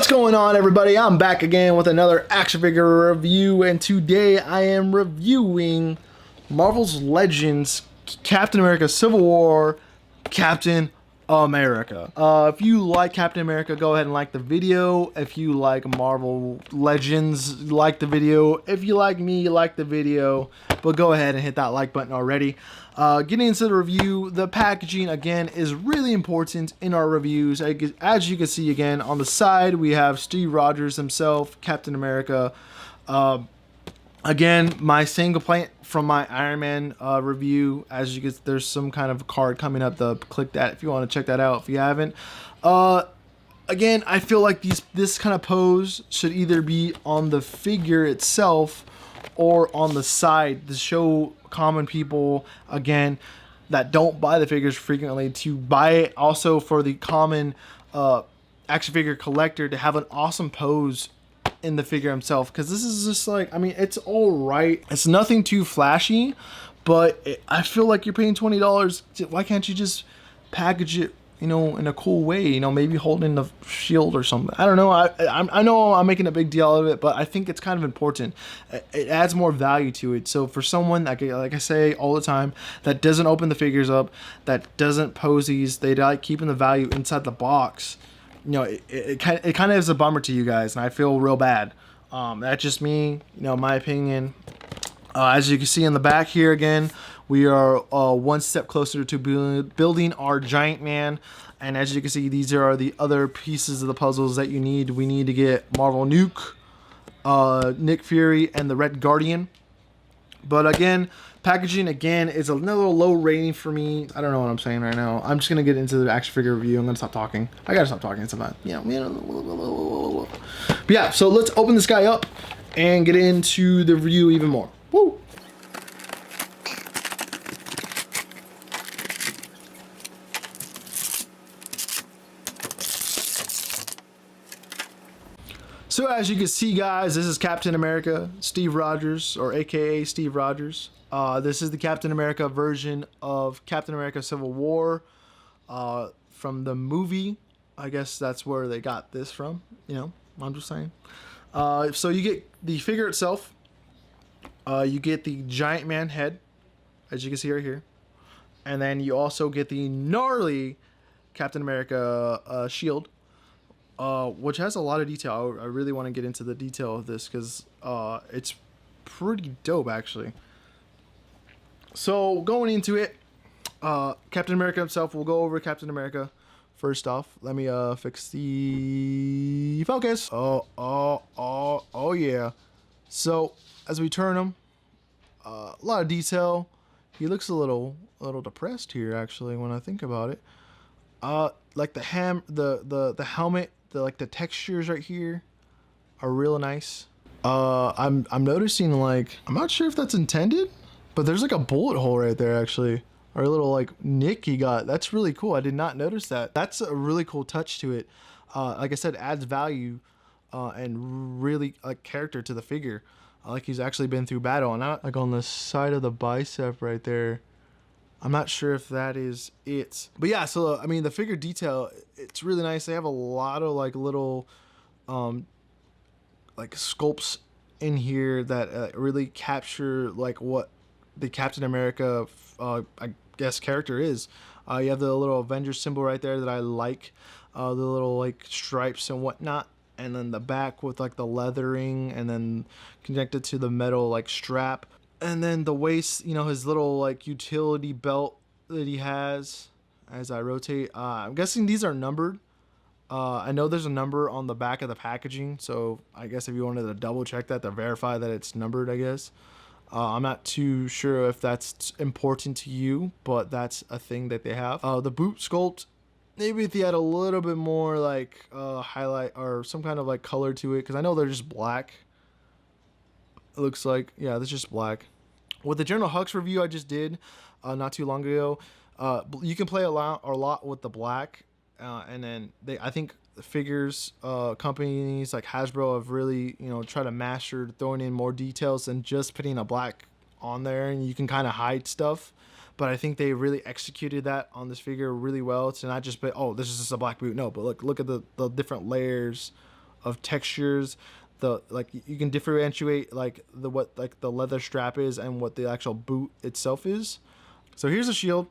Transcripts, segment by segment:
What's going on, everybody? I'm back again with another action figure review, and today I am reviewing Marvel's Legends Captain America Civil War Captain America. If you like Captain America, go ahead and like the video. If you like Marvel Legends, like the video. If you like me, like the video. But go ahead and hit that like button already. Getting into the review, the packaging again is really important in our reviews. As you can see again on the side, we have Steve Rogers himself, Captain America. Again, my same complaint from my Iron Man review. As you can, there's some kind of card coming up. Click that if you want to check that out if you haven't. Again, I feel like this kind of pose should either be on the figure itself or on the side to show common people, again, that don't buy the figures frequently, to buy it also for the common action figure collector to have an awesome pose in the figure himself. Because this is just like, I mean, it's all right. It's nothing too flashy, but I feel like you're paying $20. Why can't you just package it, you know, in a cool way, you know, maybe holding the shield or something. I don't know. I know I'm making a big deal out of it, but I think it's kind of important. It adds more value to it. So for someone that, like I say all the time, that doesn't open the figures up, that doesn't pose these, they like keeping the value inside the box, you know, it kind of is a bummer to you guys, and I feel real bad. That's just me, you know, my opinion. As you can see in the back here again, we are one step closer to building our Giant Man. And as you can see, these are the other pieces of the puzzles that you need. We need to get Marvel Nuke, Nick Fury, and the Red Guardian. But again, packaging again is another low rating for me. I don't know what I'm saying right now. I'm just going to get into the action figure review. I'm going to stop talking. I got to stop talking. It's about, you know. But yeah, so let's open this guy up and get into the review even more. Woo! So as you can see, guys, this is Captain America, Steve Rogers, or AKA Steve Rogers. This is the Captain America version of Captain America Civil War from the movie. I guess that's where they got this from, you know, I'm just saying. So you get the figure itself. You get the Giant Man head, as you can see right here. And then you also get the gnarly Captain America shield. Which has a lot of detail. I really want to get into the detail of this because it's pretty dope, actually. So going into it, Captain America himself. We'll go over Captain America first off. Let me fix the focus. Oh yeah. So as we turn him, a lot of detail. He looks a little depressed here, actually, when I think about it. Like the helmet. Like the textures right here are real nice. I'm noticing, like, I'm not sure if that's intended, but there's like a bullet hole right there, actually, or a little like nick he got. That's really cool. I did not notice that. That's a really cool touch to it. Like I said, adds value and really like character to the figure. Like he's actually been through battle, and not like on the side of the bicep right there. I'm not sure if that is it, but yeah, so I mean the figure detail, it's really nice. They have a lot of like little like sculpts in here that really capture like what the Captain America I guess character is. You have the little Avengers symbol right there that I like, the little like stripes and whatnot, and then the back with like the leathering, and then connected to the metal like strap. And then the waist, you know, his little like utility belt that he has as I rotate. I'm guessing these are numbered. I know there's a number on the back of the packaging, so I guess if you wanted to double check that to verify that it's numbered, I guess. I'm not too sure if that's important to you, but that's a thing that they have. The boot sculpt, maybe if they had a little bit more like highlight or some kind of like color to it, because I know they're just black. It looks like, yeah, that's just black. With the General Hux review I just did not too long ago, you can play a lot with the black, and then I think the figures companies like Hasbro have really, you know, tried to master throwing in more details than just putting a black on there, and you can kind of hide stuff. But I think they really executed that on this figure really well to not just be, oh, this is just a black boot. No, but look at the different layers of textures. The like you can differentiate like the what like the leather strap is and what the actual boot itself is. So here's the shield.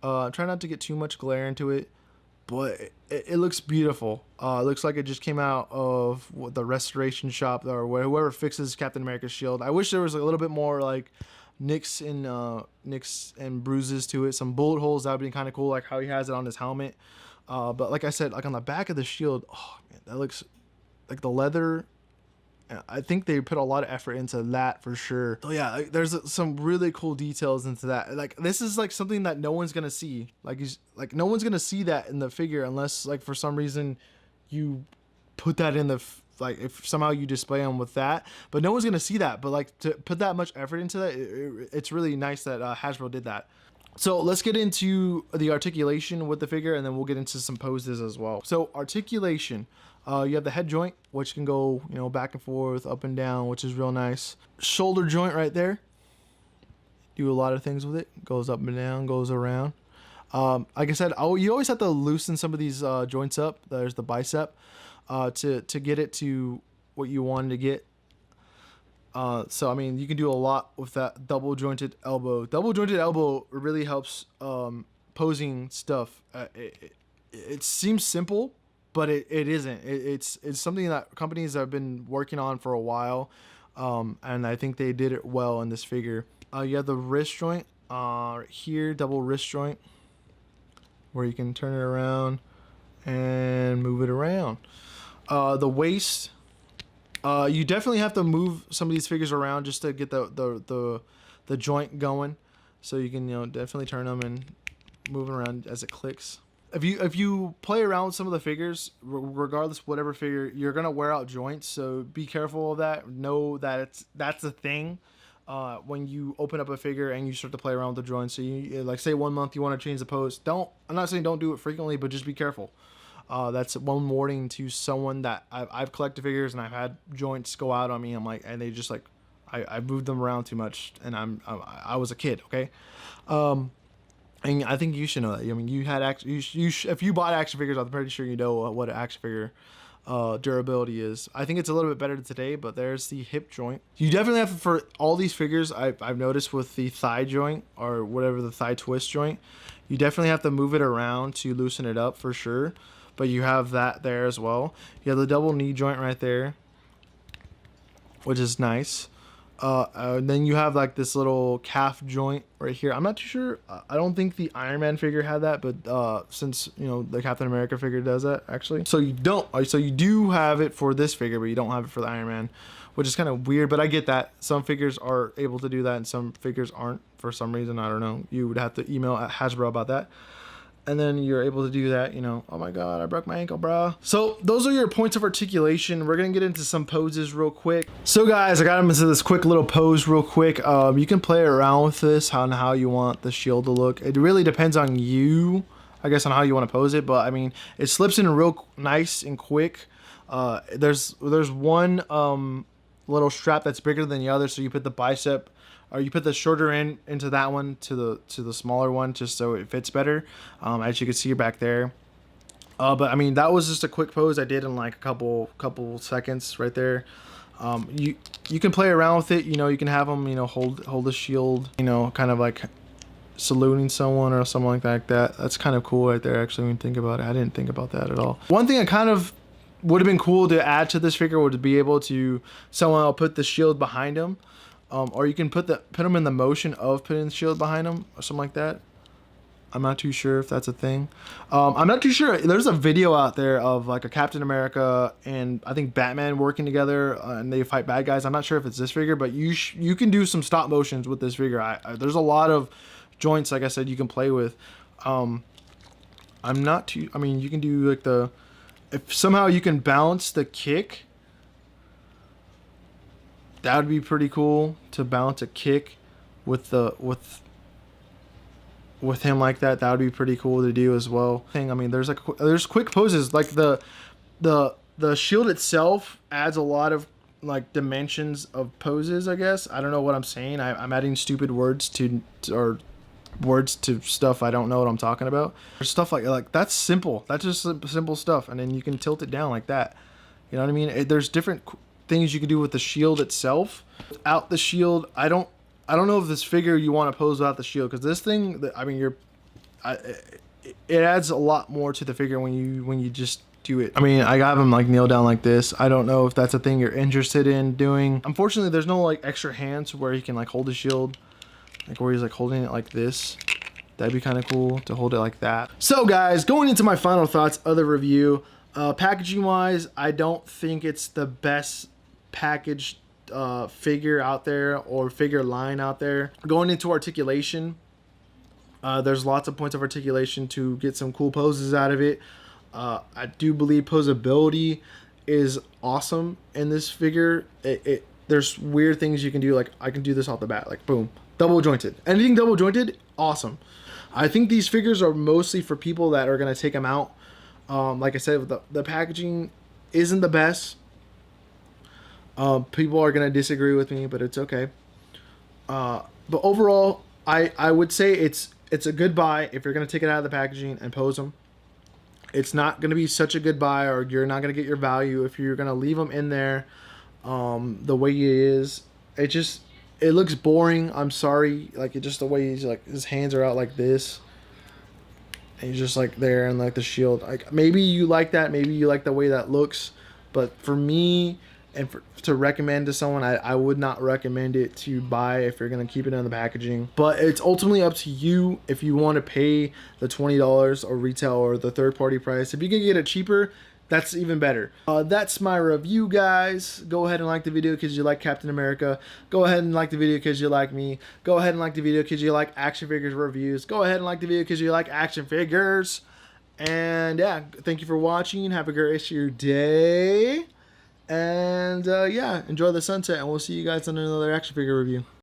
Try not to get too much glare into it, but it looks beautiful. It looks like it just came out of the restoration shop or whoever fixes Captain America's shield. I wish there was a little bit more like nicks and bruises to it, some bullet holes. That would be kind of cool, like how he has it on his helmet. But like I said, like on the back of the shield, oh man, that looks like the leather. I think they put a lot of effort into that for sure. So yeah, there's some really cool details into that. Like this is like something that no one's gonna see. Like no one's gonna see that in the figure unless like for some reason you put that in the like if somehow you display them with that. But no one's gonna see that. But like to put that much effort into that, it's really nice that Hasbro did that. So let's get into the articulation with the figure, and then we'll get into some poses as well. So articulation, you have the head joint, which can go, you know, back and forth, up and down, which is real nice. Shoulder joint right there. Do a lot of things with it. Goes up and down, goes around. Like I said, you always have to loosen some of these joints up. There's the bicep to get it to what you wanted to get. So I mean, you can do a lot with that double jointed elbow. Double jointed elbow really helps posing stuff. It seems simple, but it isn't. It's something that companies have been working on for a while, and I think they did it well in this figure. You have the wrist joint here, double wrist joint, where you can turn it around and move it around. The waist. You definitely have to move some of these figures around just to get the joint going, so you can, you know, definitely turn them and move it around as it clicks. If you play around with some of the figures, regardless whatever figure, you're gonna wear out joints, so be careful of that. Know that that's a thing when you open up a figure and you start to play around with the joints. So you like say 1 month you want to change the pose. I'm not saying don't do it frequently, but just be careful. That's one warning to someone that I've collected figures and I've had joints go out on me. I'm like, and they just like, I moved them around too much, and I was a kid, okay. And I think you should know that. I mean, you had if you bought action figures, I'm pretty sure you know what an action figure durability is. I think it's a little bit better today, but there's the hip joint. You definitely have to, for all these figures, I've noticed with the thigh joint or whatever, the thigh twist joint, you definitely have to move it around to loosen it up for sure. But you have that there as well. You have the double knee joint right there, which is nice. Then you have like this little calf joint right here. I'm not too sure. I don't think the Iron Man figure had that, but since, you know, the Captain America figure does that actually. So you don't. So you do have it for this figure, but you don't have it for the Iron Man, which is kind of weird. But I get that some figures are able to do that and some figures aren't for some reason. I don't know. You would have to email at Hasbro about that. And then you're able to do that, you know. Oh my god, I broke my ankle, bro. So those are your points of articulation. We're gonna get into some poses real quick. So guys, I got them into this quick little pose real quick. You can play around with this on how you want the shield to look. It really depends on you, I guess, on how you want to pose it. But I mean, it slips in real nice and quick. There's one little strap that's bigger than the other, so you put the bicep, or you put the shorter end into that one to the smaller one, just so it fits better. As you can see back there. But I mean, that was just a quick pose I did in like a couple seconds right there. You can play around with it. You know, you can have them, you know, hold the shield, you know, kind of like saluting someone or something like that. That's kind of cool right there. Actually, when you think about it, I didn't think about that at all. One thing I kind of would have been cool to add to this figure would be able to someone will put the shield behind him. Or you can put them in the motion of putting the shield behind them or something like that. I'm not too sure if that's a thing. I'm not too sure. There's a video out there of like a Captain America and I think Batman working together and they fight bad guys. I'm not sure if it's this figure, but you can do some stop motions with this figure. There's a lot of joints, like I said, you can play with. I'm not too. I mean, you can do like if somehow you can balance the kick. That would be pretty cool to balance a kick with him like that. That would be pretty cool to do as well. I mean, there's quick poses like the shield itself adds a lot of like dimensions of poses. I guess I don't know what I'm saying. I'm adding stupid words to stuff I don't know what I'm talking about. There's stuff like that's simple. That's just simple stuff, and then you can tilt it down like that. You know what I mean? There's different things you can do with the shield itself. Without the shield, I don't know if this figure you want to pose without the shield, because this thing, I mean, it adds a lot more to the figure when you just do it. I mean, I got him like kneel down like this. I don't know if that's a thing you're interested in doing. Unfortunately, there's no like extra hands where he can like hold the shield, like where he's like holding it like this. That'd be kind of cool to hold it like that. So guys, going into my final thoughts of the review, packaging wise, I don't think it's the best packaged figure out there, or figure line out there. Going into articulation, there's lots of points of articulation to get some cool poses out of it. I do believe posability is awesome in this figure. There's weird things you can do, like I can do this off the bat, like boom, double jointed. Anything double jointed, awesome. I think these figures are mostly for people that are gonna take them out. Like I said, the packaging isn't the best. People are gonna disagree with me, but it's okay. But overall, I would say it's a good buy if you're gonna take it out of the packaging and pose them. It's not gonna be such a good buy, or you're not gonna get your value if you're gonna leave them in there the way he is. It looks boring. I'm sorry, like, it just the way he's like, his hands are out like this, and he's just like there, and like the shield. Like, maybe you like that, maybe you like the way that looks, but for me, and to recommend to someone, I would not recommend it to buy if you're going to keep it in the packaging. But it's ultimately up to you if you want to pay the $20 or retail or the third-party price. If you can get it cheaper, that's even better. That's my review, guys. Go ahead and like the video because you like Captain America. Go ahead and like the video because you like me. Go ahead and like the video because you like action figures reviews. Go ahead and like the video because you like action figures. And yeah, thank you for watching. Have a great rest of your day. And yeah, enjoy the sunset, and we'll see you guys on another action figure review.